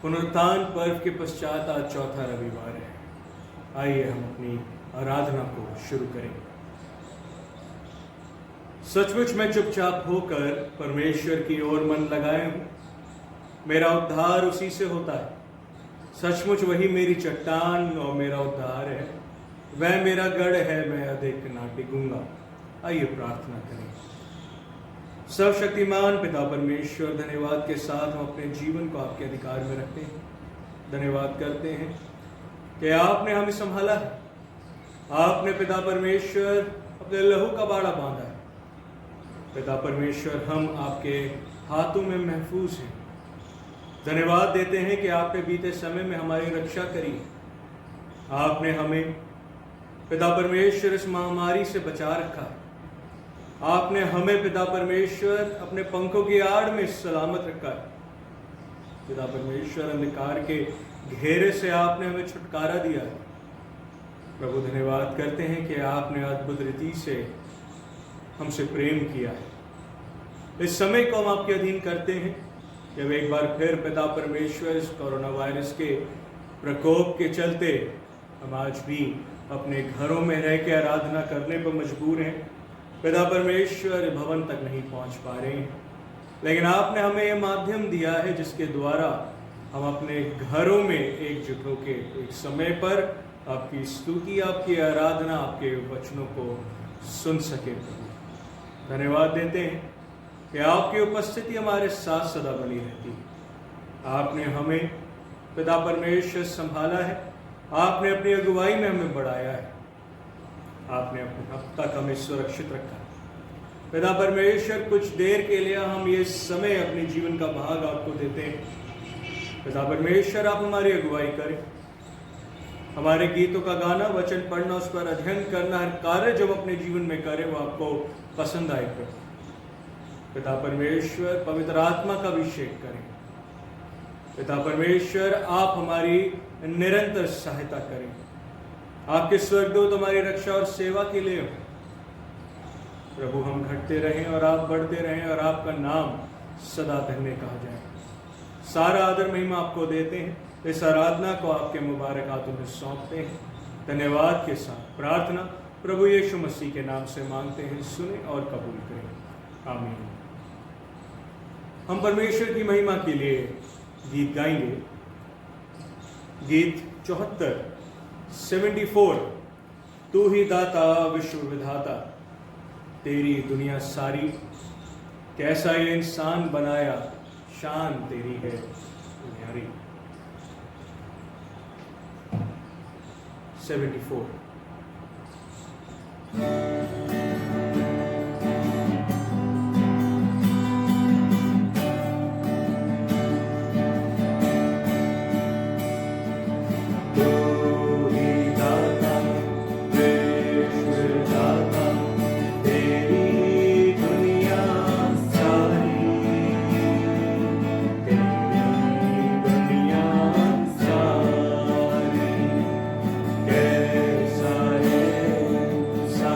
पुनरुत्थान पर्व के पश्चात आज चौथा रविवार है। आइए हम अपनी आराधना को शुरू करें। सचमुच मैं चुपचाप होकर परमेश्वर की ओर मन लगाए हूं। मेरा उद्धार उसी से होता है। सचमुच वही मेरी चट्टान और मेरा उद्धार है। वह मेरा गढ़ है, मैं अधिक ना डिगूंगा। आइए प्रार्थना करें। सर्वशक्तिमान पिता परमेश्वर, धन्यवाद के साथ हम अपने जीवन को आपके अधिकार में रखते हैं। धन्यवाद करते हैं कि आपने हमें संभाला है। आपने पिता परमेश्वर अपने लहू का बाड़ा बांधा है। पिता परमेश्वर, हम आपके हाथों में महफूज हैं। धन्यवाद देते हैं कि आपने बीते समय में हमारी रक्षा करी। आपने हमें पिता परमेश्वर इस महामारी से बचा रखा है। आपने हमें पिता परमेश्वर अपने पंखों की आड़ में सलामत रखा है। पिता परमेश्वर, अंधकार के घेरे से आपने हमें छुटकारा दिया है। प्रभु, धन्यवाद करते हैं कि आपने अद्भुत रीति से हमसे प्रेम किया है। इस समय को हम आपके अधीन करते हैं। जब एक बार फिर पिता परमेश्वर इस कोरोना वायरस के प्रकोप के चलते हम आज भी अपने घरों में रह के आराधना करने पर मजबूर हैं। पिता परमेश्वर भवन तक नहीं पहुंच पा रहे हैं, लेकिन आपने हमें यह माध्यम दिया है जिसके द्वारा हम अपने घरों में एकजुट होकर एक समय पर आपकी स्तुति, आपकी आराधना, आपके वचनों को सुन सके। प्रभु, धन्यवाद देते हैं कि आपकी उपस्थिति हमारे साथ सदा बनी रहती है। आपने हमें पिता परमेश्वर संभाला है। आपने अपनी अगुवाई में हमें बढ़ाया है। आपने अब तक हमें सुरक्षित रखा। पिता परमेश्वर, कुछ देर के लिए हम ये समय अपने जीवन का भाग आपको देते हैं। पिता परमेश्वर, आप हमारी अगुवाई करें। हमारे गीतों का गाना, वचन पढ़ना, उस पर अध्ययन करना, हर कार्य जो अपने जीवन में करें वो आपको पसंद आए। पिता परमेश्वर, पवित्र आत्मा का अभिषेक करें। पिता परमेश्वर, आप हमारी निरंतर सहायता करें। आपके स्वर्गदूत हमारी रक्षा और सेवा के लिए हो। प्रभु, हम घटते रहें और आप बढ़ते रहें और आपका नाम सदा धन्य कहा जाए। सारा आदर महिमा आपको देते हैं। इस आराधना को आपके मुबारक हाथों में सौंपते हैं। धन्यवाद के साथ प्रार्थना प्रभु यीशु मसीह के नाम से मांगते हैं। सुने और कबूल करें। आमीन। हम परमेश्वर की महिमा के लिए गीत गाएंगे। गीत 74 तू ही दाता विश्व विधाता, तेरी दुनिया सारी, कैसा ये इंसान बनाया, शान तेरी है न्यारी। 74। Sa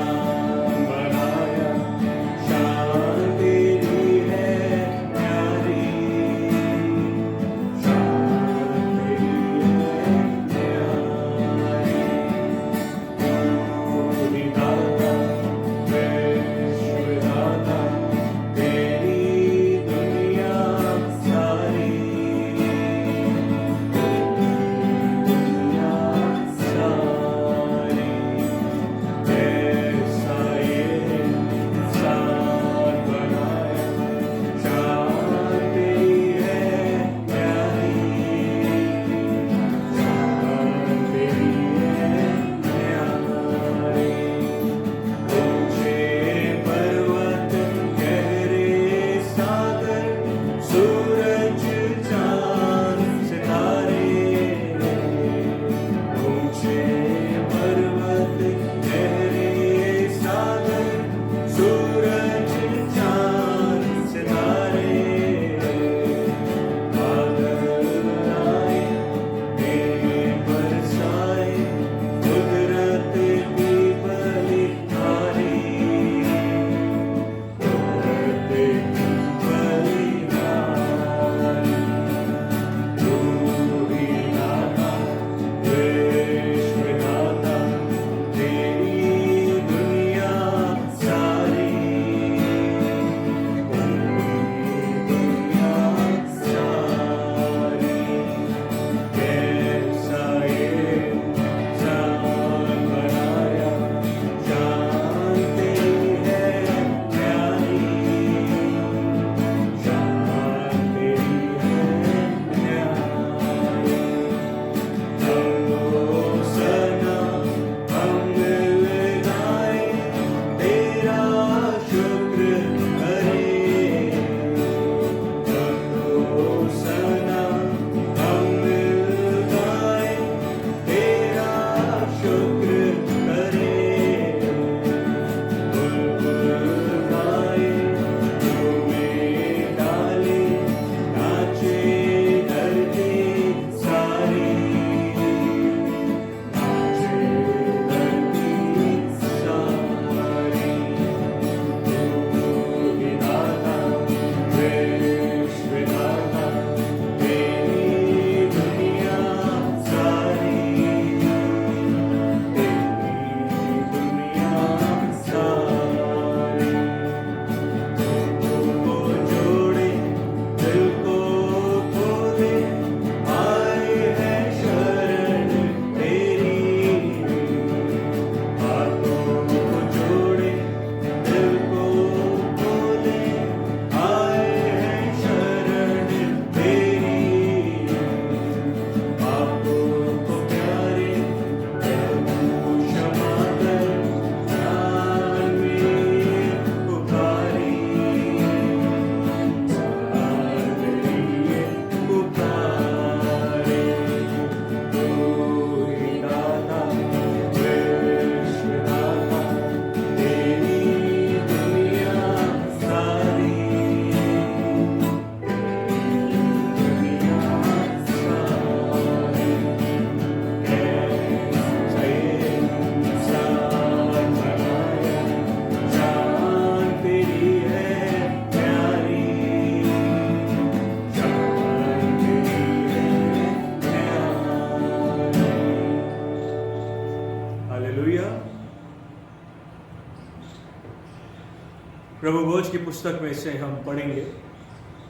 प्रभु भोज की पुस्तक में से हम पढ़ेंगे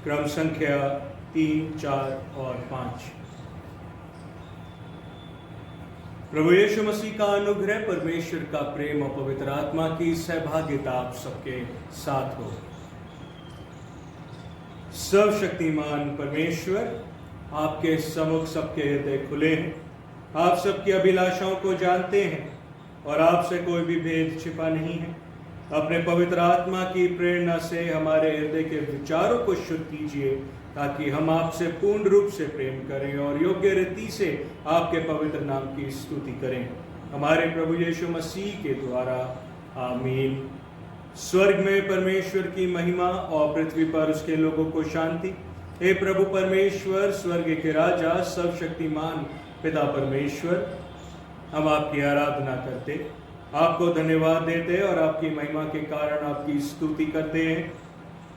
क्रम संख्या 3, 4 और 5। प्रभु यीशु मसीह का अनुग्रह, परमेश्वर का प्रेम और पवित्र आत्मा की सहभागिता आप सबके साथ हो। सर्वशक्तिमान परमेश्वर, आपके सम्मुख सबके हृदय खुले हैं, आप सबकी अभिलाषाओं को जानते हैं और आपसे कोई भी भेद छिपा नहीं है। अपने पवित्र आत्मा की प्रेरणा से हमारे हृदय के विचारों को शुद्ध कीजिए, ताकि हम आपसे पूर्ण रूप से प्रेम करें और योग्य रीति से आपके पवित्र नाम की स्तुति करें, हमारे प्रभु यीशु मसीह के द्वारा। आमीन। स्वर्ग में परमेश्वर की महिमा और पृथ्वी पर उसके लोगों को शांति। हे प्रभु परमेश्वर, स्वर्ग के राजा, सर्वशक्तिमान पिता परमेश्वर, हम आपकी आराधना करते, आपको धन्यवाद देते और आपकी महिमा के कारण आपकी स्तुति करते हैं।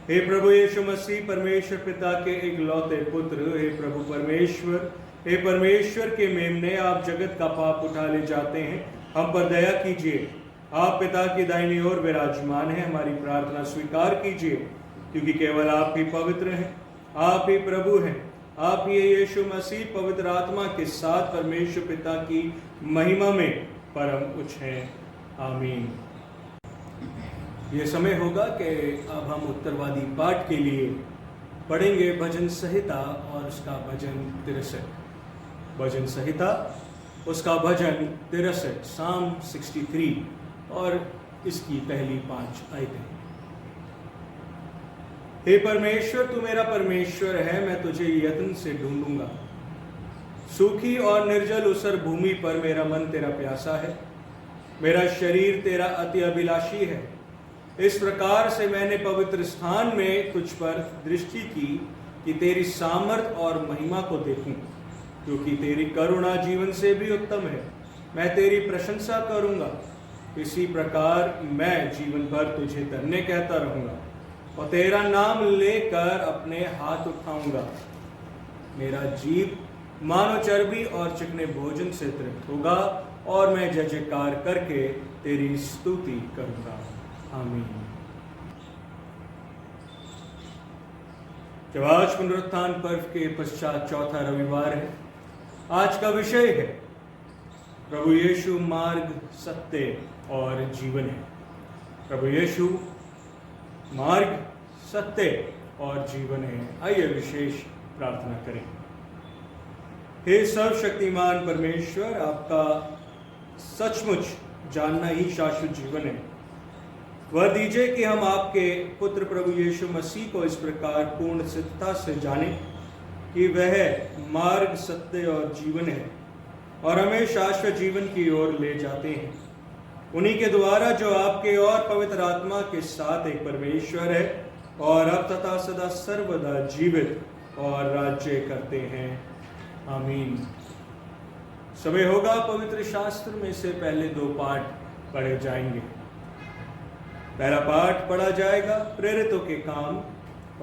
हे प्रभु यीशु मसीह, परमेश्वर पिता के इकलौते पुत्र, हे प्रभु परमेश्वर, हे परमेश्वर के मेमने, आप जगत का पाप उठा ले जाते हैं, हम पर दया कीजिए। आप पिता की दाहिनी ओर विराजमान हैं, हमारी प्रार्थना स्वीकार कीजिए, क्योंकि केवल आप ही पवित्र हैं, आप ही प्रभु हैं, आप ही यीशु मसीह पवित्र आत्मा के साथ परमेश्वर पिता की महिमा में परम उच्च हैं। आमीन। ये समय होगा कि अब हम उत्तरवादी पाठ के लिए पढ़ेंगे भजन संहिता और उसका भजन 63। भजन संहिता, उसका भजन 63, साम 63 और इसकी पहली 5 आयतें। हे परमेश्वर, तू मेरा परमेश्वर है, मैं तुझे यत्न से ढूंढूंगा। सूखी और निर्जल उसर भूमि पर मेरा मन तेरा प्यासा है, मेरा शरीर तेरा अति अभिलाषी है। इस प्रकार से मैंने पवित्र स्थान में तुझ पर दृष्टि की कि तेरी सामर्थ और महिमा को देखूं, क्योंकि तेरी करुणा जीवन से भी उत्तम है। मैं तेरी प्रशंसा करूंगा, इसी प्रकार मैं जीवन भर तुझे धन्य कहता रहूंगा और तेरा नाम लेकर अपने हाथ उठाऊंगा। मेरा जीव मानो चर्बी और चिकने भोजन से तृप्त होगा और मैं जय जयकार करके तेरी स्तुति करूंगा। आमीन। जब आज पुनरुत्थान पर्व के पश्चात चौथा रविवार है, आज का विषय है प्रभु यीशु मार्ग, सत्य और जीवन है। प्रभु यीशु मार्ग, सत्य और जीवन है। आइए विशेष प्रार्थना करें। हे सर्वशक्तिमान परमेश्वर, आपका सचमुच जानना ही शाश्वत जीवन है। वह दीजिए कि हम आपके पुत्र प्रभु यीशु मसीह को इस प्रकार पूर्ण सिद्धता से जाने कि वह मार्ग, सत्य और जीवन है और हमें शाश्वत जीवन की ओर ले जाते हैं। उन्हीं के द्वारा जो आपके और पवित्र आत्मा के साथ एक परमेश्वर है और अब तथा सदा सर्वदा जीवित और राज्य करते हैं। आमीन। समय होगा, पवित्र शास्त्र में से पहले 2 पाठ पढ़े जाएंगे। पहला पाठ पढ़ा जाएगा प्रेरितों के काम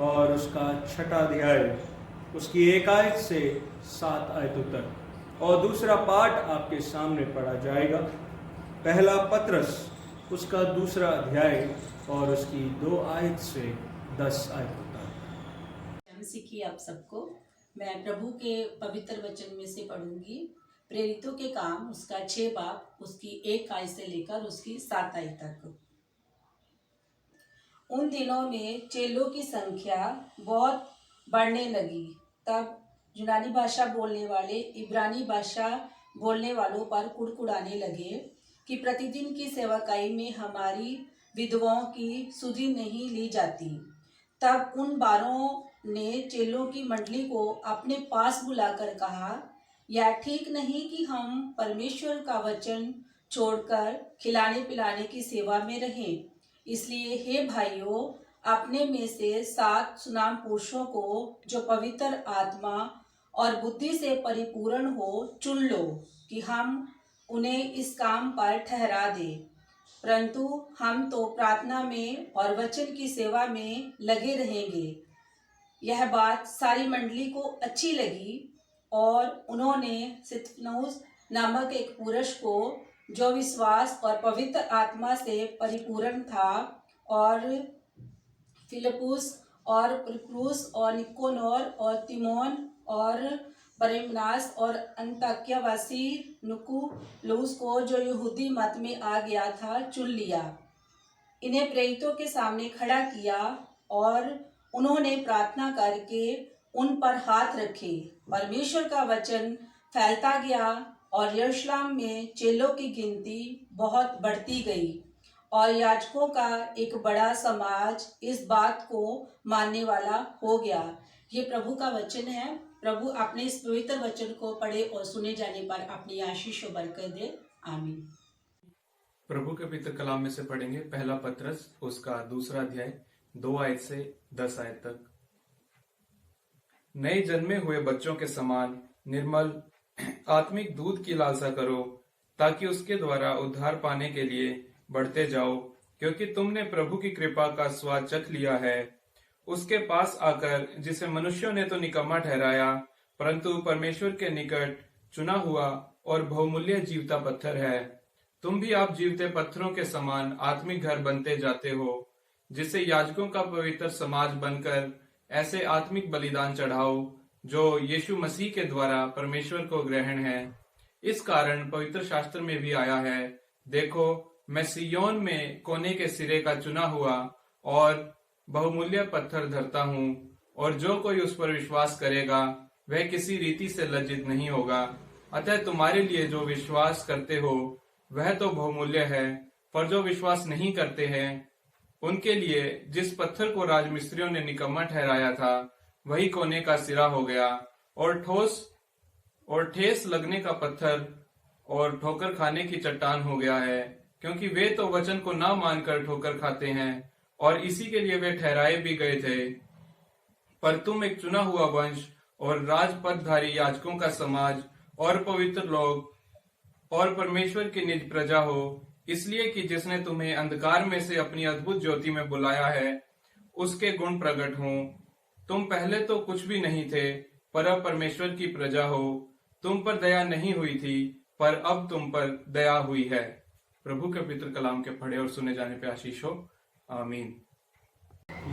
और उसका 6वां अध्याय, उसकी 1 आयत से 7 आयतों तक, और दूसरा पाठ आपके सामने पढ़ा जाएगा पहला पत्रस, उसका 2 अध्याय और उसकी 2 आयत से 10 आयतों तक। सीखी आप सबको। मैं प्रभु के पवित्र वचन में से पढ़ूंगी प्रेरितों के काम, उसका 6 बाब, उसकी 1 आयत से लेकर उसकी 7 आयत तक। उन दिनों में चेलों की संख्या बहुत बढ़ने लगी। तब यूनानी भाषा बोलने वाले इब्रानी भाषा बोलने वालों पर कुड़कुड़ाने लगे कि प्रतिदिन की सेवकाई में हमारी विधवाओं की सुधि नहीं ली जाती। तब उन 12 ने चेलों की मंडली को अपने पास बुलाकर कहा, यह ठीक नहीं कि हम परमेश्वर का वचन छोड़कर खिलाने पिलाने की सेवा में रहें। इसलिए हे भाइयों, अपने में से 7 सुनाम पुरुषों को जो पवित्र आत्मा और बुद्धि से परिपूर्ण हो चुन लो कि हम उन्हें इस काम पर ठहरा दें। परंतु हम तो प्रार्थना में और वचन की सेवा में लगे रहेंगे। यह बात सारी मंडली को अच्छी लगी और उन्होंने स्तिफनुस नामक एक पुरुष को, जो विश्वास और पवित्र आत्मा से परिपूर्ण था और फिलिपुस और प्रुप्रूस और निकोनोर और तिमोन और बरनबास और अंताक्यावासी नुकुलुस को, जो यहूदी मत में आ गया था, चुन लिया। इन्हें प्रेरितों के सामने खड़ा किया और उन्होंने प्रार्थना करके उन पर हाथ रखे। परमेश्वर का वचन फैलता गया और यरूशलेम में चेलों की गिनती बहुत बढ़ती गई और याजकों का एक बड़ा समाज इस बात को मानने वाला हो गया। ये प्रभु का वचन है। प्रभु अपने इस पवित्र वचन को पढ़े और सुने जाने पर अपनी आशीष और बरकत दे। आमीन। प्रभु के पवित्र कलाम में से पढ़ेंगे पहला पत्रस, उसका 2 अध्याय 2 आयत से 10 आयत तक। नए जन्मे हुए बच्चों के समान निर्मल आत्मिक दूध की लालसा करो, ताकि उसके द्वारा उद्धार पाने के लिए बढ़ते जाओ, क्योंकि तुमने प्रभु की कृपा का स्वाद चख लिया है। उसके पास आकर, जिसे मनुष्यों ने तो निकम्मा ठहराया, परंतु परमेश्वर के निकट चुना हुआ और बहुमूल्य जीवता पत्थर है। तुम भी आप जीवते पत्थरों के समान आत्मिक घर बनते जाते हो, जिसे याजकों का पवित्र समाज बनकर ऐसे आत्मिक बलिदान चढ़ाओ जो यीशु मसीह के द्वारा परमेश्वर को ग्रहण है। इस कारण पवित्र शास्त्र में भी आया है, देखो मैं सिय्योन में कोने के सिरे का चुना हुआ और बहुमूल्य पत्थर धरता हूँ, और जो कोई उस पर विश्वास करेगा वह किसी रीति से लज्जित नहीं होगा। अतः तुम्हारे लिए जो विश्वास करते हो वह तो बहुमूल्य है, पर जो विश्वास नहीं करते हैं उनके लिए जिस पत्थर को राजमिस्त्रियों ने निकम्मा ठहराया था वही कोने का सिरा हो गया और ठेस लगने का पत्थर और ठोकर खाने की चट्टान हो गया है, क्योंकि वे तो वचन को ना मानकर ठोकर खाते हैं और इसी के लिए वे ठहराए भी गए थे। पर तुम एक चुना हुआ वंश और राजपदधारी याजकों का समाज और पवित्र लोग और परमेश्वर की निज प्रजा हो, इसलिए कि जिसने तुम्हें अंधकार में से अपनी अद्भुत ज्योति में बुलाया है उसके गुण प्रकट हों। तुम पहले तो कुछ भी नहीं थे, पर अब परमेश्वर की प्रजा हो। तुम पर दया नहीं हुई थी, पर अब तुम पर दया हुई है। प्रभु के पवित्र कलाम के पढ़े और सुने जाने पे आशीष हो। आमीन।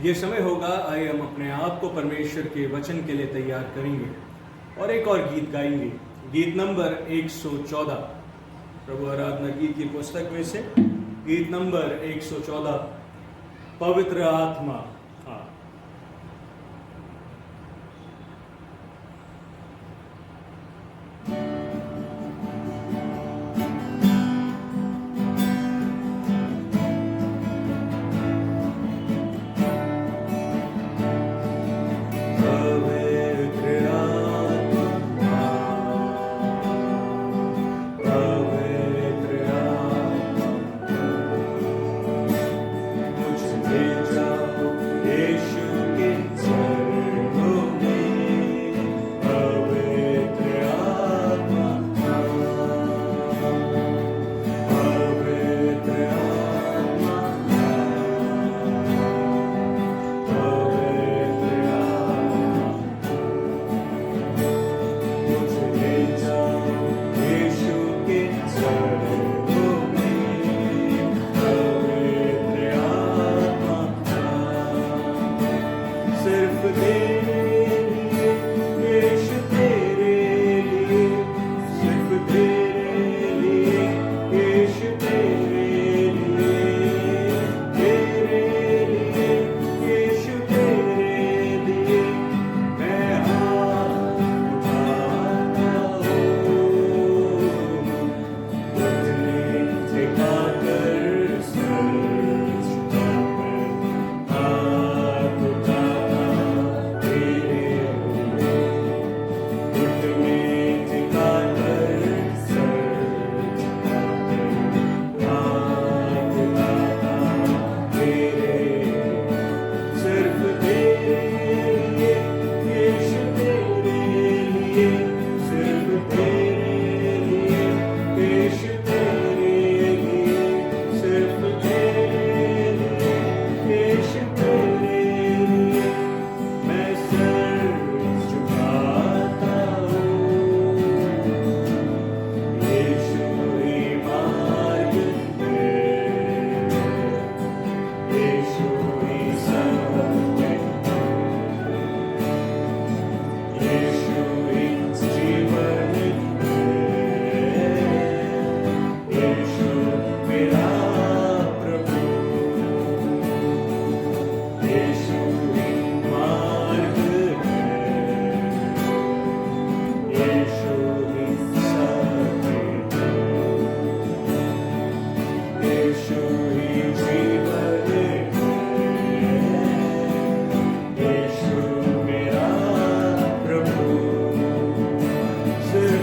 ये समय होगा, आइए हम अपने आप को परमेश्वर के वचन के लिए तैयार करेंगे और एक और गीत गाएंगे। गीत नंबर 114, प्रभु आराधना गीत की पुस्तक में से गीत नंबर 114, पवित्र आत्मा। हाँ,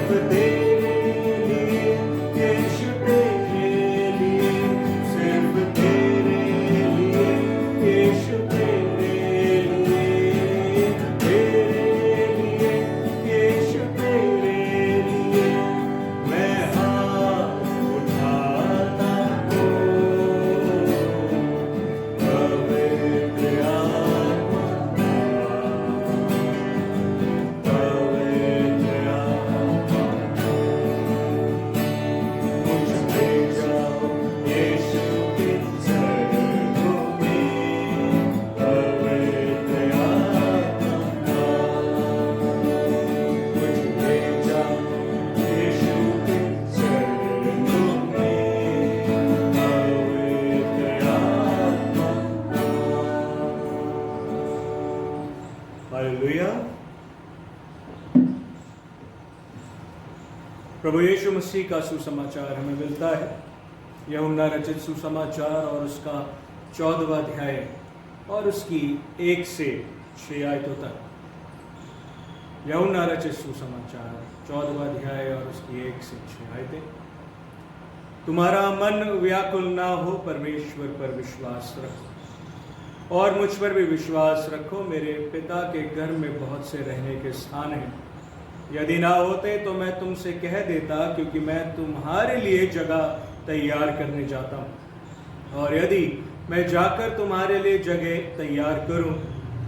सिर्फ तेरे लिए यीशु तेरे लिए, सिर्फ तेरे लिए यीशु तेरे लिए, तेरे लिए यीशु तेरे लिए मैं हाथ उठाता हूँ। पवित्र आत्मा, पवित्र आत्मा, मुझ पे जाओ यीशु के चरणों में। पवित्र आत्मा, मुझ पे जाओ यीशु के चरणों में। पवित्र आत्मा, हालेलुया। प्रभु यीशु मसीह का सुसमाचार हमें मिलता है यूहन्ना रचित सुसमाचार और उसका 14वां अध्याय और उसकी 1 से 6 आयतों तक। यूहन्ना रचित सुसमाचार 14वां अध्याय और उसकी 1 से 6 आयतें। तुम्हारा मन व्याकुल ना हो, परमेश्वर पर विश्वास रखो और मुझ पर भी विश्वास रखो। मेरे पिता के घर में बहुत से रहने के स्थान हैं। यदि ना होते तो मैं तुमसे कह देता, क्योंकि मैं तुम्हारे लिए जगह तैयार करने जाता हूँ। और यदि मैं जाकर तुम्हारे लिए जगह तैयार करूँ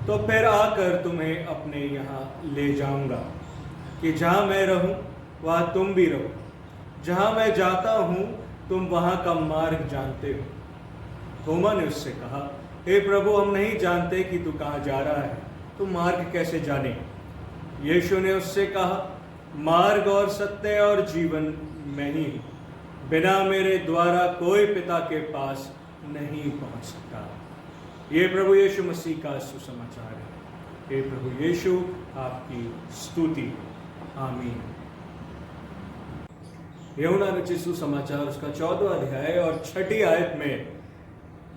तो फिर आकर तुम्हें अपने यहाँ ले जाऊँगा, कि जहाँ मैं रहूँ वहाँ तुम भी रहो। जहाँ मैं जाता हूँ तुम वहाँ का मार्ग जानते हो। थोमा ने उससे कहा, हे प्रभु, हम नहीं जानते कि तू कहाँ जा रहा है, तू मार्ग कैसे जाने? यीशु ने उससे कहा, मार्ग और सत्य और जीवन मैं ही हूँ। बिना मेरे द्वारा कोई पिता के पास नहीं पहुँच सकता। ये प्रभु यीशु मसीह का सुसमाचार है। हे प्रभु यीशु, आपकी स्तुति। आमीन। यूहन्ना रचित सुसमाचार उसका 14वां अध्याय और 6 आयत में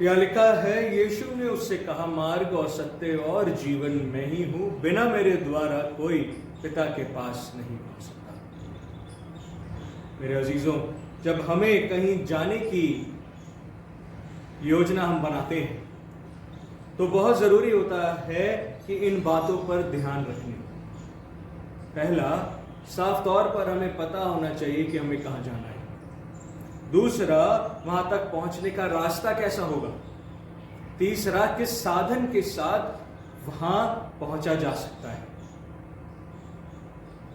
यह लिखा है, यीशु ने उससे कहा, मार्ग और सत्य और जीवन मैं ही हूँ। बिना मेरे द्वारा कोई पिता के पास नहीं पहुँच सकता। मेरे अजीजों, जब हमें कहीं जाने की योजना हम बनाते हैं तो बहुत जरूरी होता है कि इन बातों पर ध्यान रखने। पहला, साफ तौर पर हमें पता होना चाहिए कि हमें कहाँ जाना है। दूसरा, वहां तक पहुंचने का रास्ता कैसा होगा। तीसरा, किस साधन के साथ वहां पहुंचा जा सकता है।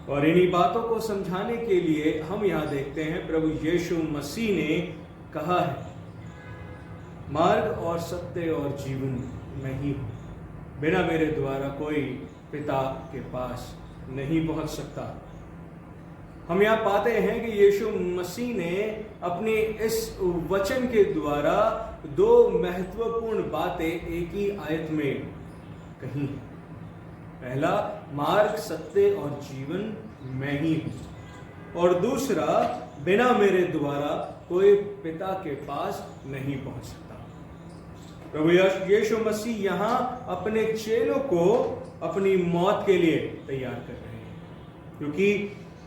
और इन्हीं बातों को समझाने के लिए हम यहां देखते हैं प्रभु यीशु मसीह ने कहा है, मार्ग और सत्य और जीवन मैं ही हूं। बिना मेरे द्वारा कोई पिता के पास नहीं पहुंच सकता। हम यहाँ पाते हैं कि यीशु मसीह ने अपने इस वचन के द्वारा 2 महत्वपूर्ण बातें एक ही आयत में कही। पहला, मार्ग, सत्य और जीवन मैं ही हूं। और दूसरा, बिना मेरे द्वारा कोई पिता के पास नहीं पहुंच सकता। प्रभु यीशु मसीह यहाँ अपने चेलों को अपनी मौत के लिए तैयार कर रहे हैं, क्योंकि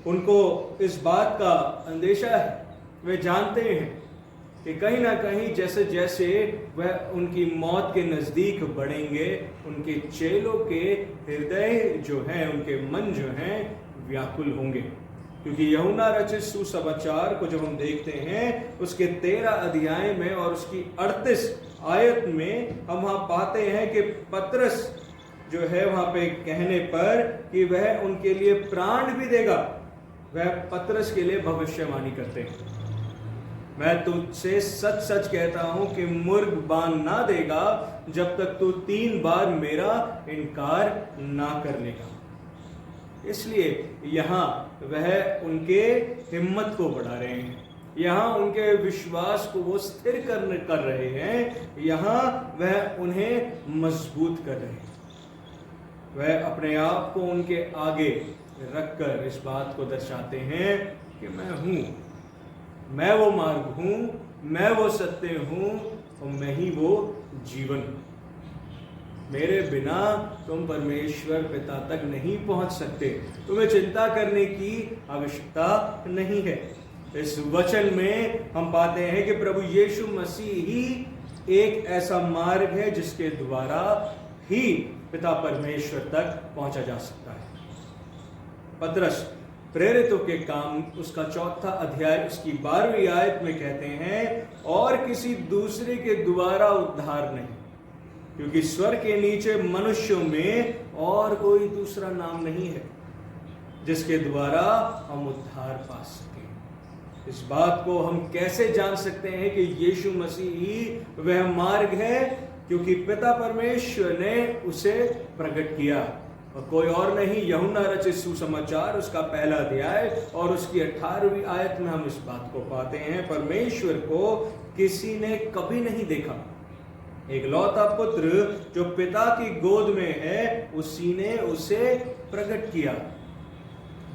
उनको इस बात का अंदेशा है। वे जानते हैं कि कहीं ना कहीं जैसे जैसे वह उनकी मौत के नज़दीक बढ़ेंगे, उनके चेलों के हृदय जो हैं, उनके मन जो हैं, व्याकुल होंगे। क्योंकि यूहन्ना रचित सुसमाचार को जब हम देखते हैं उसके 13 अध्याय में और उसकी 38 आयत में हम वहाँ पाते हैं कि पतरस जो है वहाँ पे कहने पर कि वह उनके लिए प्राण भी देगा, वह पतरस के लिए भविष्यवाणी करते हैं। मैं तुझसे सच सच कहता हूं कि मुर्ग बांध ना देगा जब तक तू 3 बार मेरा इनकार ना कर लेगा। इसलिए यहाँ वह उनके हिम्मत को बढ़ा रहे हैं, यहाँ उनके विश्वास को वो स्थिर कर रहे हैं, यहाँ वह उन्हें मजबूत कर रहे हैं। वह अपने आप को उनके आगे रखकर इस बात को दर्शाते हैं कि मैं हूँ, मैं वो मार्ग हूँ, मैं वो सत्य हूँ और मैं ही वो जीवन हूँ। मेरे बिना तुम परमेश्वर पिता तक नहीं पहुंच सकते। तुम्हें चिंता करने की आवश्यकता नहीं है। इस वचन में हम पाते हैं कि प्रभु यीशु मसीह ही एक ऐसा मार्ग है जिसके द्वारा ही पिता परमेश्वर तक पहुंचा जा सकता है। पतरस प्रेरितों के काम उसका 4 अध्याय उसकी 12वीं आयत में कहते हैं, और किसी दूसरे के द्वारा उद्धार नहीं, क्योंकि स्वर्ग के नीचे मनुष्यों में और कोई दूसरा नाम नहीं है जिसके द्वारा हम उद्धार पा सकें। इस बात को हम कैसे जान सकते हैं कि यीशु मसीह ही वह मार्ग है? क्योंकि पिता परमेश्वर ने उसे प्रकट किया और कोई और नहीं। यूहन्ना रचित सुसमाचार उसका 1 अध्याय और उसकी 18वीं आयत में हम इस बात को पाते हैं, परमेश्वर को किसी ने कभी नहीं देखा। एक लौता पुत्र जो पिता की गोद में है, उसी ने उसे प्रकट किया।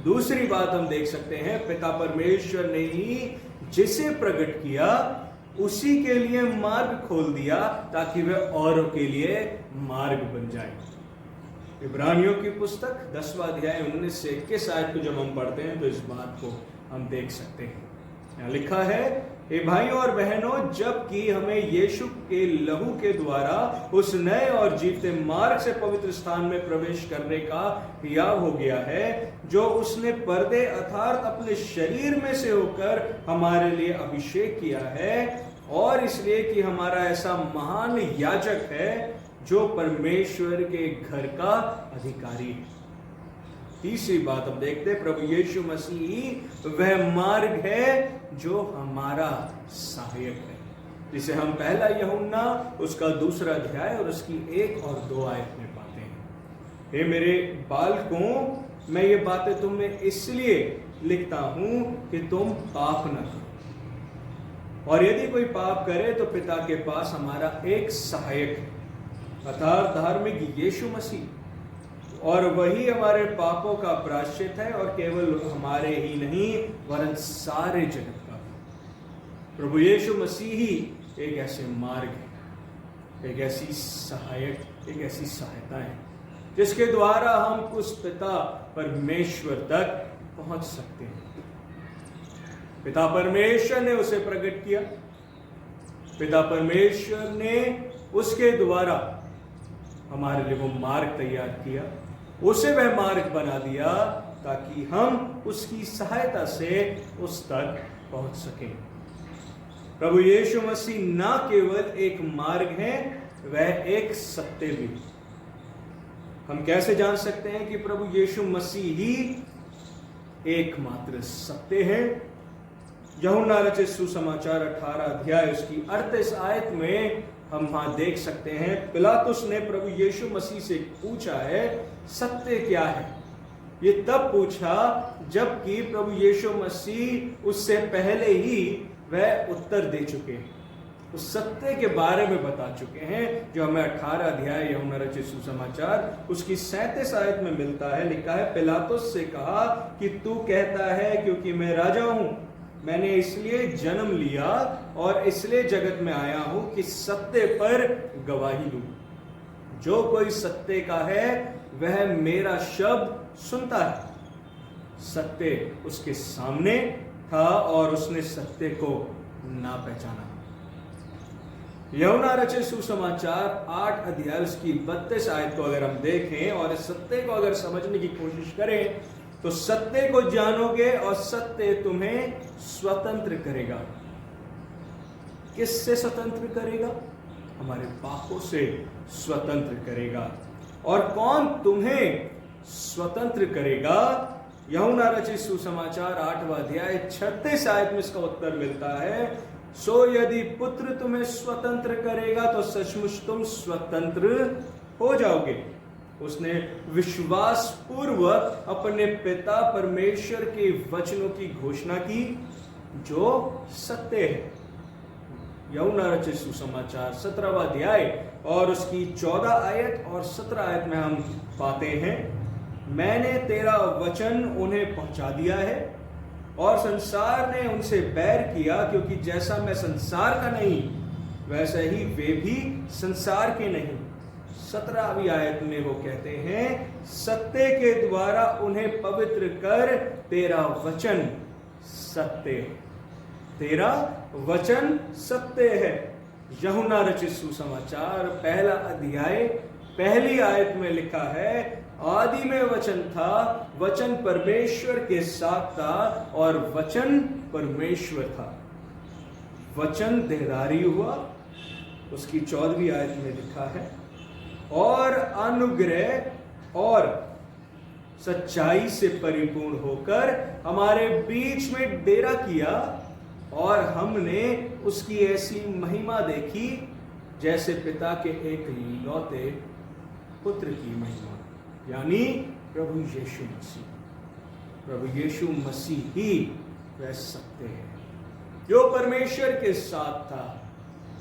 दूसरी बात हम देख सकते हैं, पिता परमेश्वर ने ही जिसे प्रकट किया उसी के लिए मार्ग खोल दिया ताकि वह औरों के लिए मार्ग बन जाए। इब्रानियों की पुस्तक 10वां अध्याय 19 से 21 आयत को जब हम पढ़ते हैं तो इस बात को हम देख सकते हैं। यहाँ लिखा है, हे भाइयों और बहनों, जबकि हमें यीशु के लहू के द्वारा उस नए और जीते मार्ग से पवित्र स्थान में प्रवेश करने का हियाव हो गया है, जो उसने पर्दे अर्थात अपने शरीर में से होकर हमारे लिए अभिषेक किया है, और इसलिए कि हमारा ऐसा महान याजक है जो परमेश्वर के घर का अधिकारी है। तीसरी बात हम देखते हैं, प्रभु यीशु मसीह वह मार्ग है जो हमारा सहायक है, जिसे हम 1 यूहन्ना उसका 2 अध्याय और उसकी 1 और 2 आयत में पाते हैं। हे मेरे बालकों, मैं ये बातें तुम्हें इसलिए लिखता हूं कि तुम पाप न करो, और यदि कोई पाप करे तो पिता के पास हमारा एक सहायक है, अर्थात धार्मिक यीशु मसीह, और वही हमारे पापों का प्रायश्चित है, और केवल हमारे ही नहीं वरन सारे जगत का। प्रभु यीशु मसीह ही एक ऐसे मार्ग है, एक ऐसी सहायक, एक ऐसी सहायता है जिसके द्वारा हम उस पिता परमेश्वर तक पहुंच सकते हैं। पिता परमेश्वर ने उसे प्रकट किया, पिता परमेश्वर ने उसके द्वारा हमारे लिए वो मार्ग तैयार किया, उसे वह मार्ग बना दिया ताकि हम उसकी सहायता से उस तक पहुंच सकें। प्रभु यीशु मसीह ना केवल एक मार्ग है, वह एक सत्य भी। हम कैसे जान सकते हैं कि प्रभु यीशु मसीह ही एकमात्र सत्य है? यूहन्ना रचित सुसमाचार 18 अध्याय उसकी 38 आयत में हम वहां देख सकते हैं, पिलातुस ने प्रभु यीशु मसीह से पूछा है, सत्य क्या है? ये तब पूछा जबकि प्रभु यीशु मसीह उससे पहले ही वह उत्तर दे चुके हैं, उस सत्य के बारे में बता चुके हैं, जो हमें 18 अध्याय यूहन्ना रचित सुसमाचार उसकी 37 आयत में मिलता है। लिखा है, पिलातुस से कहा कि तू कहता है क्योंकि मैं राजा हूं, मैंने इसलिए जन्म लिया और इसलिए जगत में आया हूं कि सत्य पर गवाही दूं। जो कोई सत्य का है वह मेरा शब्द सुनता है। सत्य उसके सामने था और उसने सत्य को ना पहचाना। यूहन्ना रचित सुसमाचार 8 अध्याय उसकी 32 आयत को अगर हम देखें और इस सत्य को अगर समझने की कोशिश करें तो सत्य को जानोगे और सत्य तुम्हें स्वतंत्र करेगा। किससे स्वतंत्र करेगा? हमारे पापों से स्वतंत्र करेगा। और कौन तुम्हें स्वतंत्र करेगा? यूहन्ना रचित सुसमाचार 8वां अध्याय 36 आयत में इसका उत्तर मिलता है, सो यदि पुत्र तुम्हें स्वतंत्र करेगा तो सचमुच तुम स्वतंत्र हो जाओगे। उसने विश्वास पूर्वक अपने पिता परमेश्वर के वचनों की घोषणा की जो सत्य है। यूहन्ना रचित सुसमाचार 17वां अध्याय और उसकी 14 आयत और 17 आयत में हम पाते हैं, मैंने तेरा वचन उन्हें पहुंचा दिया है और संसार ने उनसे बैर किया, क्योंकि जैसा मैं संसार का नहीं वैसे ही वे भी संसार के नहीं। 17वीं आयत में वो कहते हैं, सत्य के द्वारा उन्हें पवित्र कर, तेरा वचन सत्य है। तेरा वचन सत्य है। यूहन्ना रचित सुसमाचार 1 अध्याय 1 आयत में लिखा है, आदि में वचन था, वचन परमेश्वर के साथ था और वचन परमेश्वर था। वचन देहधारी हुआ, उसकी 14वीं आयत में लिखा है, और अनुग्रह और सच्चाई से परिपूर्ण होकर हमारे बीच में डेरा किया, और हमने उसकी ऐसी महिमा देखी जैसे पिता के एक लौते पुत्र की महिमा, यानी प्रभु यीशु मसीह। प्रभु यीशु मसीह ही वह सत्य है जो परमेश्वर के साथ था।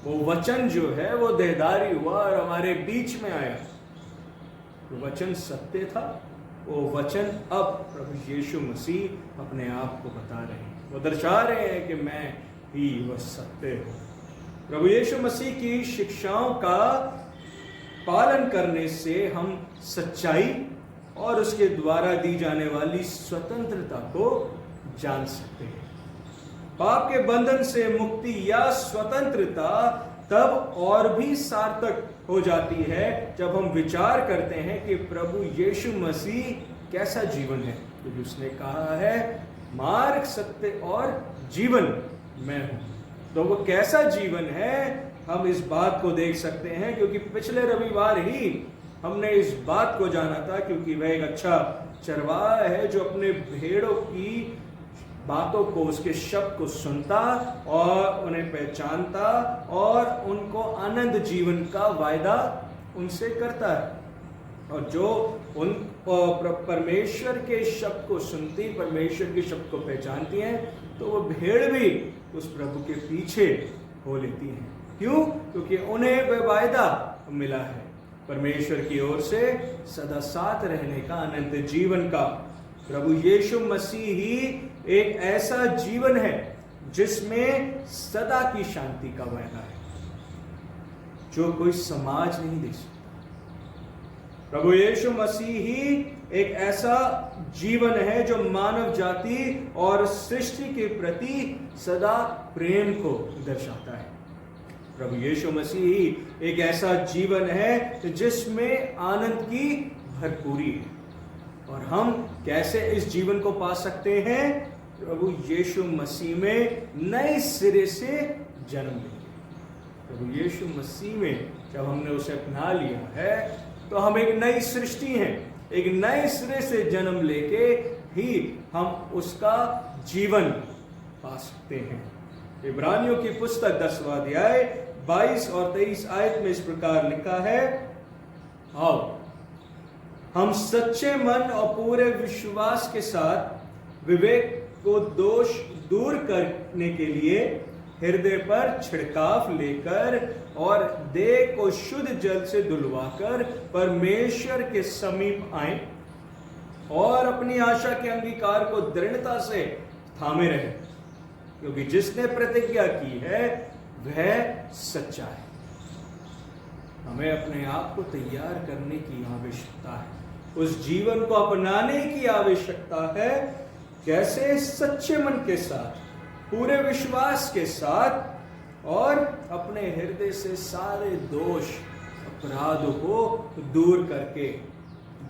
वो वचन जो है वो देहधारी हुआ और हमारे बीच में आया। वो वचन सत्य था। वो वचन अब प्रभु यीशु मसीह अपने आप को बता रहे हैं। वो दर्शा रहे हैं कि मैं ही वह सत्य हूं। प्रभु यीशु मसीह की शिक्षाओं का पालन करने से हम सच्चाई और उसके द्वारा दी जाने वाली स्वतंत्रता को जान सकते हैं। पाप के बंधन से मुक्ति या स्वतंत्रता तब और भी सार्थक हो जाती है जब हम विचार करते हैं कि प्रभु यीशु मसीह कैसा जीवन है, क्योंकि उसने कहा है, मार्ग, सत्य और जीवन मैं हूं। तो वो कैसा जीवन है हम इस बात को देख सकते हैं, क्योंकि पिछले रविवार ही हमने इस बात को जाना था, क्योंकि वह एक अच्छा चरवाहा है जो अपने भेड़ों की बातों को, उसके शब्द को सुनता और उन्हें पहचानता और उनको आनंद जीवन का वायदा उनसे करता है। और जो उन परमेश्वर के शब्द को सुनती, परमेश्वर के शब्द को पहचानती हैं, तो वो भेड़ भी उस प्रभु के पीछे हो लेती हैं। क्यों? क्योंकि उन्हें वह वायदा मिला है परमेश्वर की ओर से सदा साथ रहने का, अनंत जीवन का। प्रभु यीशु मसीह ही एक ऐसा जीवन है जिसमें सदा की शांति का वायदा है, जो कोई समाज नहीं दे सकता। प्रभु यीशु मसीह ही एक ऐसा जीवन है जो मानव जाति और सृष्टि के प्रति सदा प्रेम को दर्शाता है। प्रभु यीशु मसीह ही एक ऐसा जीवन है जिसमें आनंद की भरपूरी है। और हम कैसे इस जीवन को पा सकते हैं? प्रभु यीशु मसीह में नए सिरे से जन्म लेंगे। प्रभु यीशु मसीह में जब हमने उसे अपना लिया है तो हम एक नई सृष्टि हैं। एक नए सिरे से जन्म लेके ही हम उसका जीवन पा सकते हैं। इब्रानियों की पुस्तक 10वां अध्याय 22 और 23 आयत में इस प्रकार लिखा है, आओ हम सच्चे मन और पूरे विश्वास के साथ विवेक को दोष दूर करने के लिए हृदय पर छिड़काव लेकर और देह को शुद्ध जल से धुलवाकर परमेश्वर के समीप आए और अपनी आशा के अंगीकार को दृढ़ता से थामे रहे, क्योंकि जिसने प्रतिज्ञा की है वह सच्चा है। हमें अपने आप को तैयार करने की आवश्यकता है, उस जीवन को अपनाने की आवश्यकता है। कैसे? सच्चे मन के साथ, पूरे विश्वास के साथ, और अपने हृदय से सारे दोष अपराधों को दूर करके,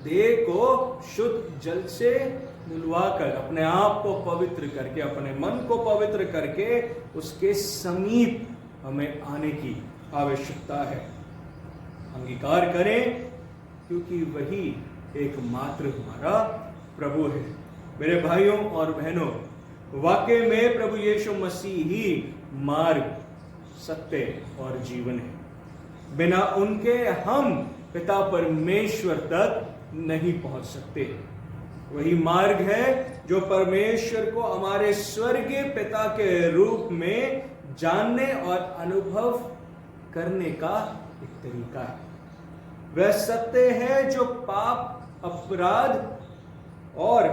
देह को शुद्ध जल से धुलवाकर, अपने आप को पवित्र करके, अपने मन को पवित्र करके उसके समीप हमें आने की आवश्यकता है। अंगीकार करें, क्योंकि वही एकमात्र हमारा प्रभु है। मेरे भाइयों और बहनों, वाकई में प्रभु यीशु मसीह ही मार्ग, सत्य और जीवन है। बिना उनके हम पिता परमेश्वर तक नहीं पहुंच सकते। वही मार्ग है जो परमेश्वर को हमारे स्वर्गीय पिता के रूप में जानने और अनुभव करने का एक तरीका है। वह सत्य है जो पाप, अपराध और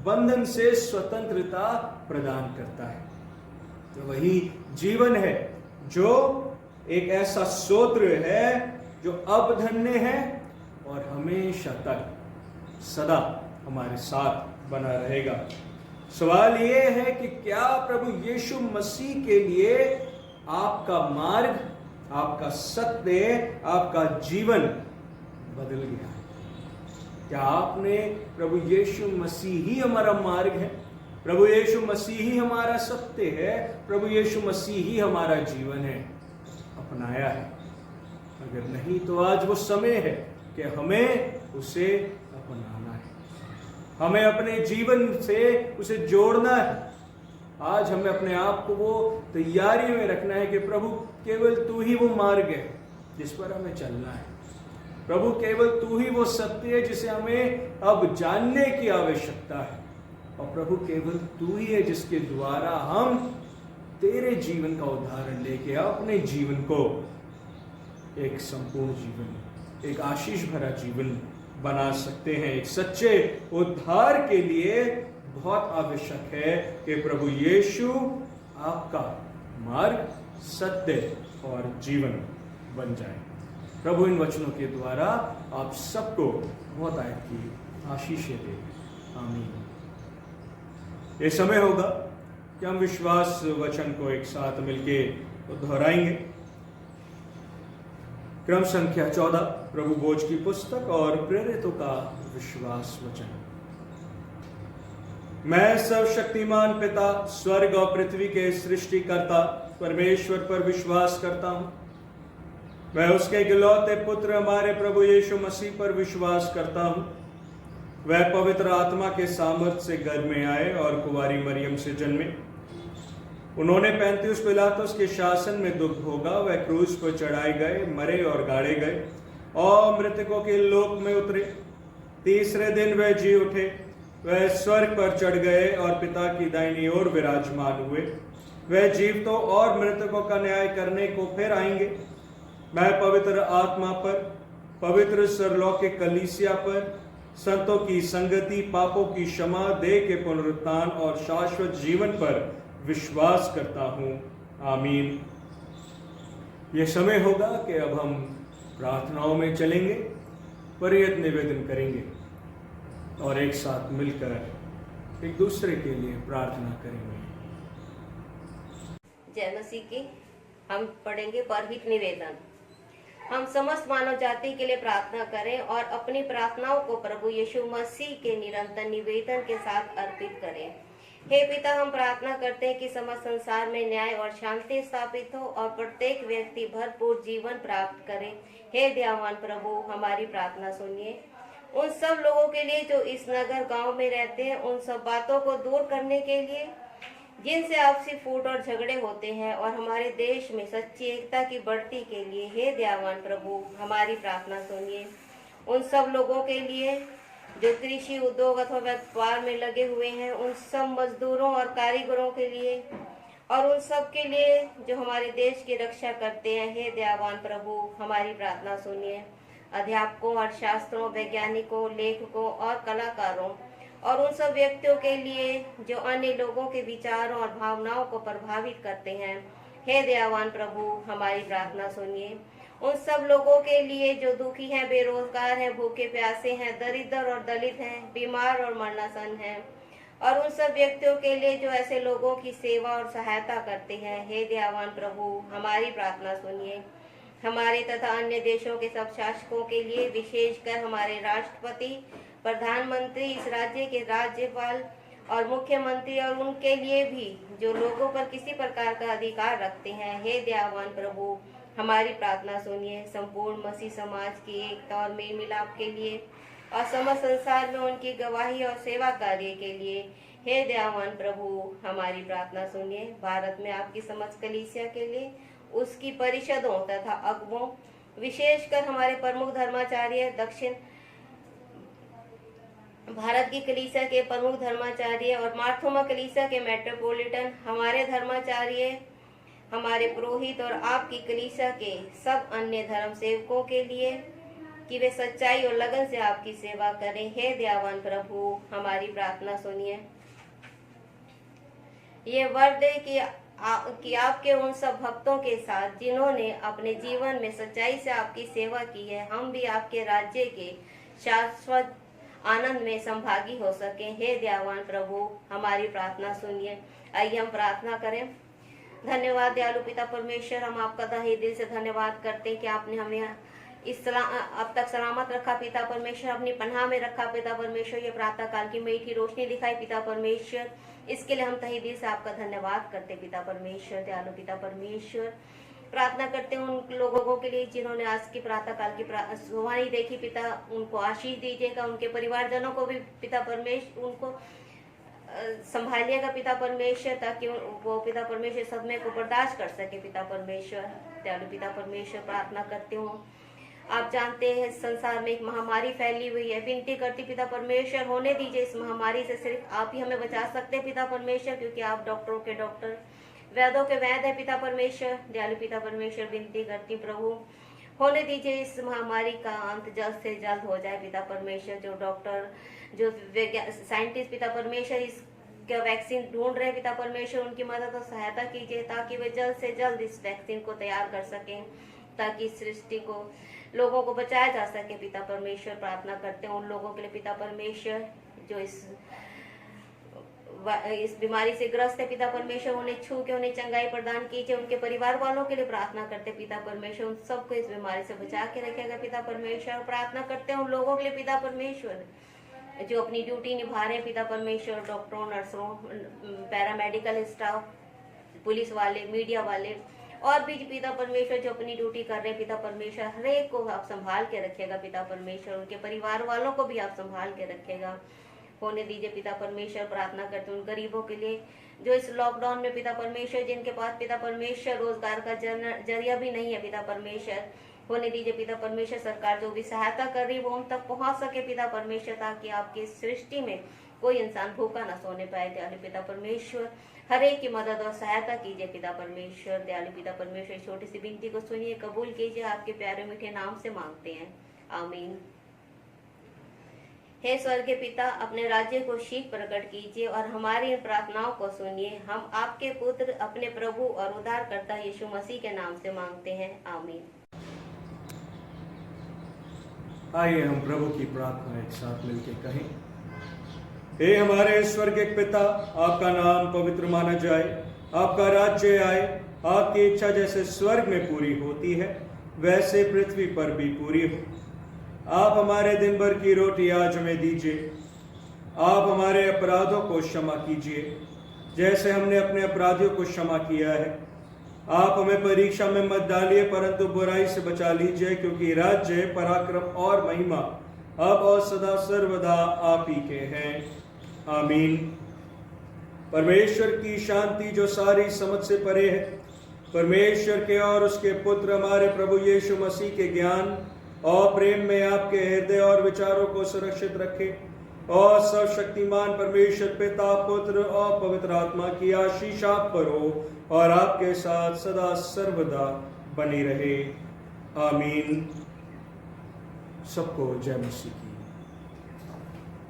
बंधन से स्वतंत्रता प्रदान करता है। तो वही जीवन है जो एक ऐसा स्तोत्र है जो अब धन्य है और हमेशा तक सदा हमारे साथ बना रहेगा। सवाल ये है कि क्या प्रभु यीशु मसीह के लिए आपका मार्ग, आपका सत्य, आपका जीवन बदल गया है? क्या आपने प्रभु यीशु मसीह ही हमारा मार्ग है, प्रभु यीशु मसीह ही हमारा सत्य है, प्रभु यीशु मसीह ही हमारा जीवन है, अपनाया है? अगर नहीं तो आज वो समय है कि हमें उसे अपनाना है, हमें अपने जीवन से उसे जोड़ना है। आज हमें अपने आप को वो तैयारी में रखना है कि प्रभु केवल तू ही वो मार्ग है जिस पर हमें चलना है। प्रभु केवल तू ही वो सत्य है जिसे हमें अब जानने की आवश्यकता है। और प्रभु केवल तू ही है जिसके द्वारा हम तेरे जीवन का उदाहरण लेके अपने जीवन को एक संपूर्ण जीवन, एक आशीष भरा जीवन बना सकते हैं। एक सच्चे उद्धार के लिए बहुत आवश्यक है कि प्रभु यीशु आपका मार्ग, सत्य और जीवन बन जाए। प्रभु इन वचनों के द्वारा आप सबको बहुत आयत की आशीषें दे। आमीन। ये समय होगा कि हम विश्वास वचन को एक साथ मिलके दोहराएंगे। क्रम संख्या 14, प्रभु भोज की पुस्तक और प्रेरितों का विश्वास वचन। मैं सर्वशक्तिमान पिता, स्वर्ग और पृथ्वी के सृष्टिकर्ता परमेश्वर पर विश्वास करता हूं। मैं उसके इकलौते पुत्र हमारे प्रभु यीशु मसीह पर विश्वास करता हूं। वह पवित्र आत्मा के सामर्थ से गर्भ में आए और कुंवारी मरियम से जन्मे। उन्होंने 35 पिलातुस के शासन में दुख भोगा। वह क्रूस पर चढ़ाए गए, मरे और गाड़े गए और मृतकों के लोक में उतरे। तीसरे दिन वह जी उठे। वह स्वर्ग पर चढ़ गए और पिता की दाहिनी ओर विराजमान हुए। वह जीवितों और मृतकों का न्याय करने को फिर आएंगे। मैं पवित्र आत्मा पर, पवित्र सरलौकिक कलीसिया पर, संतों की संगति, पापों की क्षमा, देह के पुनरुत्थान और शाश्वत जीवन पर विश्वास करता हूं। आमीन। यह समय होगा कि अब हम प्रार्थनाओं में चलेंगे, परियत निवेदन करेंगे और एक साथ मिलकर एक दूसरे के लिए प्रार्थना करेंगे। जय मसीह की। हम पढ़ेंगे परहित निवेदन। हम समस्त मानव जाति के लिए प्रार्थना करें और अपनी प्रार्थनाओं को प्रभु यीशु मसीह के निरंतर निवेदन के साथ अर्पित करें। हे पिता, हम प्रार्थना करते हैं कि समस्त संसार में न्याय और शांति स्थापित हो और प्रत्येक व्यक्ति भरपूर जीवन प्राप्त करे। हे दयावान प्रभु, हमारी प्रार्थना सुनिए। उन सब लोगों के लिए जो इस नगर गांव में रहते हैं, उन सब बातों को दूर करने के लिए जिनसे आपसी फूट और झगड़े होते हैं, और हमारे देश में सच्ची एकता की बढ़ती के लिए हे दयावान प्रभु, हमारी प्रार्थना सुनिए। उन सब लोगों के लिए जो कृषि, उद्योग अथवा व्यापार में लगे हुए हैं, उन सब मजदूरों और कारीगरों के लिए और उन सब के लिए जो हमारे देश की रक्षा करते हैं, हे दयावान प्रभु, हमारी प्रार्थना सुनिए। अध्यापकों और शास्त्रों, वैज्ञानिकों, लेखकों और कलाकारों और उन सब व्यक्तियों के लिए जो अन्य लोगों के विचारों और भावनाओं को प्रभावित करते हैं, हे दयावान प्रभु, हमारी प्रार्थना सुनिए। उन सब लोगों के लिए जो दुखी हैं, बेरोजगार हैं, भूखे प्यासे हैं, दरिद्र और दलित हैं, बीमार और मरणासन हैं, और उन सब व्यक्तियों के लिए जो ऐसे लोगों की सेवा और सहायता करते हैं, हे दयावान प्रभु, हमारी प्रार्थना सुनिए। हमारे तथा अन्य देशों के सब शासकों के लिए, विशेषकर हमारे राष्ट्रपति, प्रधानमंत्री, इस राज्य के राज्यपाल और मुख्यमंत्री और उनके लिए भी जो लोगों पर किसी प्रकार का अधिकार रखते हैं, हे दयावान प्रभु, हमारी प्रार्थना सुनिए। संपूर्ण मसीह समाज की एकता और मेल मिलाप के लिए और समस्त संसार में उनकी गवाही और सेवा कार्य के लिए, हे दयावान प्रभु, हमारी प्रार्थना सुनिए। भारत में आपकी समस्त कलीसिया के लिए, उसकी परिषदों तथा अगुवों, विशेषकर हमारे प्रमुख धर्माचार्य, दक्षिण भारत की कलीसिया के प्रमुख धर्माचार्य और मार्थोमा कलीसिया के मेट्रोपॉलिटन, हमारे धर्माचार्य, हमारे पुरोहित और आपकी कलीसिया के सब अन्य धर्म सेवकों के लिए कि वे सच्चाई और लगन से आपकी सेवा करें, हे दयावान प्रभु, हमारी प्रार्थना सुनिए। ये वर दे कि कि आपके उन सब भक्तों के साथ जिन्होंने अपने जीवन में सच्चाई से आपकी सेवा की है, हम भी आपके राज्य के शाश्वत आनंद में संभागी हो सके। हे दयावान प्रभु, हमारी प्रार्थना सुनिए। आइए हम प्रार्थना करें। धन्यवाद दयालु पिता परमेश्वर, हम आपका तहे दिल से धन्यवाद करते हैं कि आपने हमें अब तक सलामत रखा पिता परमेश्वर, अपनी पनाह में रखा पिता परमेश्वर। ये प्रातः काल की मीठी रोशनी दिखाई पिता परमेश्वर, इसके लिए हम तहे दिल से आपका धन्यवाद करते पिता परमेश्वर। दयालु पिता परमेश्वर, प्रार्थना करते हैं उन लोगों के लिए जिन्होंने आज की प्रातः काल की सुहानी देखी पिता, उनको आशीष दीजिएगा। उनके परिवारजनों को भी पिता परमेश्वर उनको संभालिएगा पिता परमेश्वर, ताकि वो पिता परमेश्वर सदमे को बर्दाश्त कर सके पिता परमेश्वर। दयालु पिता परमेश्वर, प्रार्थना करते हो, आप जानते हैं संसार में एक महामारी फैली हुई है। विनती करती पिता परमेश्वर, होने दीजिए इस महामारी से, सिर्फ आप ही हमें बचा सकते हैं पिता परमेश्वर, क्योंकि आप डॉक्टरों के डॉक्टर, वैद्यों के वैद्य है पिता परमेश्वर। दयालु पिता परमेश्वर, विनती करती प्रभु, होने दीजिए इस महामारी का अंत जल्द से जल्द हो जाए पिता परमेश्वर। जो डॉक्टर, जो साइंटिस्ट पिता परमेश्वर इसका वैक्सीन ढूंढ रहे पिता परमेश्वर, उनकी मदद और सहायता कीजिए ताकि वे जल्द से जल्द इस वैक्सीन को तैयार कर सकें, ताकि सृष्टि को, लोगों को बचाया जा सके पिता परमेश्वर। प्रार्थना करते हैं उन लोगों के लिए पिता परमेश्वर जो इस बीमारी से ग्रस्त है पिता परमेश्वर, उन्हें छू के उन्हें चंगाई प्रदान कीजिए। उनके परिवार वालों के लिए प्रार्थना करते पिता परमेश्वर, उन सबको इस बीमारी से बचा के रखेगा पिता परमेश्वर। प्रार्थना करते हैं उन लोगों के लिए पिता परमेश्वर जो अपनी ड्यूटी निभा रहे हैं पिता परमेश्वर, डॉक्टरों, नर्सों, पैरामेडिकल स्टाफ, पुलिस वाले, मीडिया वाले और भी पिता परमेश्वर जो अपनी ड्यूटी कर रहे हैं पिता परमेश्वर। हर एक को आप संभाल के रखेगा पिता परमेश्वर, उनके परिवार वालों को भी आप संभाल के रखेगा। होने दीजिए पिता परमेश्वर। प्रार्थना करते उन गरीबों के लिए जो इस लॉकडाउन में पिता परमेश्वर, जिनके पास पिता परमेश्वर रोजगार का जरिया भी नहीं है पिता परमेश्वर, होने दीजिए पिता परमेश्वर। सरकार जो भी सहायता कर रही है वो उन तक पहुंच सके पिता परमेश्वर, ताकि आपकी सृष्टि में कोई इंसान भूखा न सोने पाए। दयालु पिता परमेश्वर, हर एक की मदद और सहायता कीजिए पिता परमेश्वर। दयालु पिता परमेश्वर, छोटी सी विनती को सुनिए, कबूल कीजिए, आपके प्यारे मीठे नाम से मांगते हैं, आमीन। हे स्वर्गीय पिता, अपने राज्य को शीघ्र प्रकट कीजिए और हमारी इन प्रार्थनाओं को सुनिए। हम आपके पुत्र, अपने प्रभु और उद्धारकर्ता यीशु मसीह के नाम से मांगते हैं, आमीन। आइए हम प्रभु की प्रार्थना एक साथ मिलकर कहें। हे हमारे स्वर्गीय पिता, आपका नाम पवित्र माना जाए, आपका राज्य आए, आपकी इच्छा जैसे स्वर्ग में पूरी होती है वैसे पृथ्वी पर भी पूरी हो। आप हमारे दिन भर की रोटी आज हमें दीजिए। आप हमारे अपराधों को क्षमा कीजिए जैसे हमने अपने अपराधियों को क्षमा किया है। आप हमें परीक्षा में मत डालिए परंतु बुराई से बचा लीजिए, क्योंकि राज्य, पराक्रम और महिमा अब और सदा सर्वदा आप ही के हैं, आमीन। परमेश्वर की शांति जो सारी समझ से परे है, परमेश्वर के और उसके पुत्र हमारे प्रभु यीशु मसीह के ज्ञान और प्रेम में आपके हृदय और विचारों को सुरक्षित रखे, और सर्वशक्तिमान परमेश्वर पिता, पुत्र और पवित्र आत्मा की आशीष आप पर हो और आपके साथ सदा सर्वदा बनी रहे, आमीन। सबको जय मसीह।